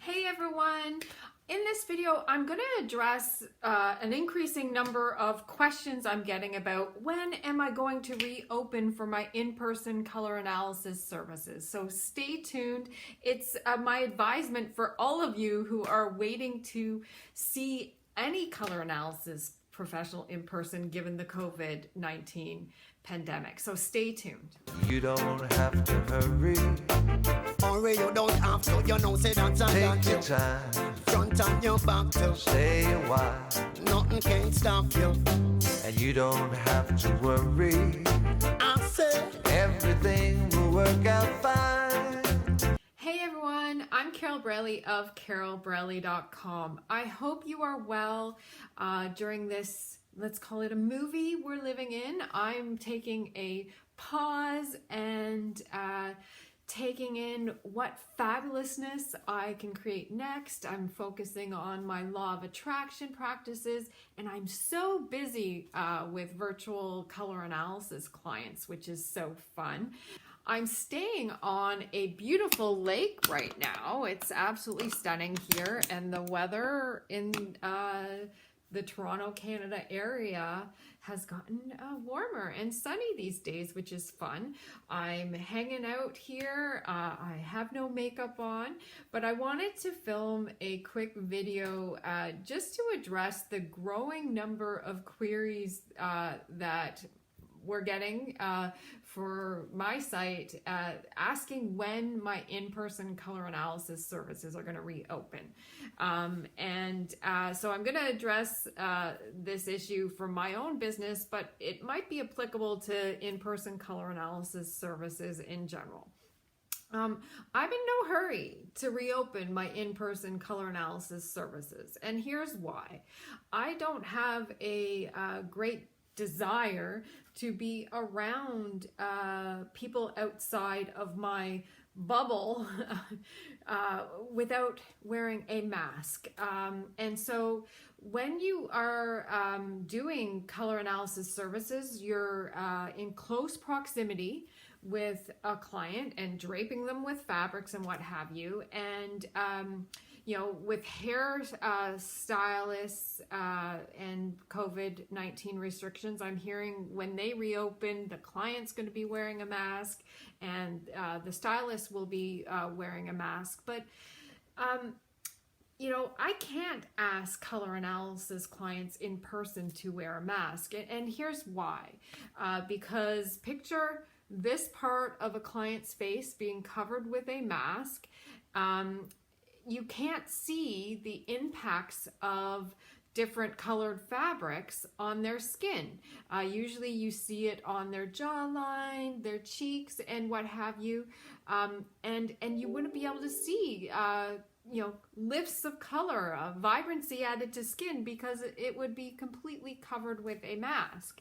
Hey everyone! In this video, I'm going to address an increasing number of questions I'm getting about when am I going to reopen for my in-person color analysis services. So stay tuned. It's my advisement for all of you who are waiting to see any color analysis professional in person given the COVID-19 pandemic. So stay tuned. You don't have to hurry. Hurry, you don't have to, you know, say that's Take your time, front and your back to. stay a while, Nothing can stop you. and you don't have to worry. I say, Everything will work out fine. Hey everyone, I'm Carol Braley of carolbraley.com. I hope you are well during this, let's call it a movie we're living in. I'm taking a pause and taking in what fabulousness I can create next. I'm focusing on my law of attraction practices, and I'm so busy with virtual color analysis clients, which is so fun. I'm staying on a beautiful lake right now. It's absolutely stunning here, and the weather in the Toronto, Canada area has gotten warmer and sunny these days, which is fun. I'm hanging out here. I have no makeup on, but I wanted to film a quick video just to address the growing number of queries that we're getting for my site asking when my in-person color analysis services are going to reopen. So I'm going to address this issue for my own business, but it might be applicable to in-person color analysis services in general. I'm in no hurry to reopen my in-person color analysis services, and here's why. I don't have a great desire to be around people outside of my bubble without wearing a mask. And so when you are doing color analysis services, you're in close proximity with a client and draping them with fabrics and what have you. And you know, with hair stylists and COVID-19 restrictions, I'm hearing when they reopen, the client's going to be wearing a mask and the stylist will be wearing a mask. But, you know, I can't ask color analysis clients in person to wear a mask. And here's why. Because picture this part of a client's face being covered with a mask. You can't see the impacts of different colored fabrics on their skin. Usually you see it on their jawline, their cheeks, and what have you. And you wouldn't be able to see you know, lifts of color, vibrancy added to skin, because it would be completely covered with a mask.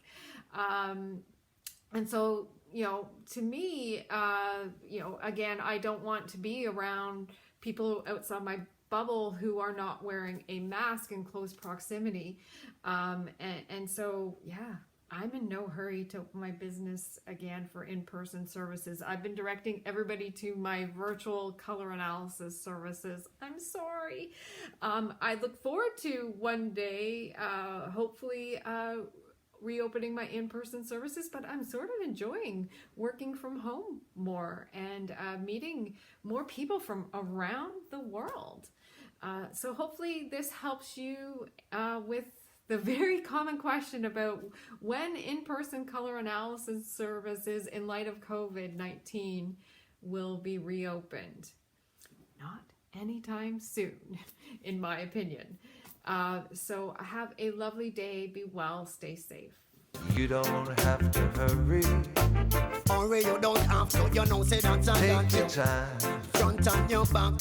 And so, you know, to me, you know, again, I don't want to be around people outside my bubble who are not wearing a mask in close proximity. And so, yeah, I'm in no hurry to open my business again for in-person services. I've been directing everybody to my virtual color analysis services. I'm sorry. I look forward to one day, hopefully, reopening my in-person services, but I'm sort of enjoying working from home more and meeting more people from around the world. So hopefully this helps you with the very common question about when in-person color analysis services in light of COVID-19 will be reopened. Not anytime soon, in my opinion. So have a lovely day. Be well. Stay safe. You don't have to hurry. hurry, you don't have to, you know, say that's Take your time, front and your back.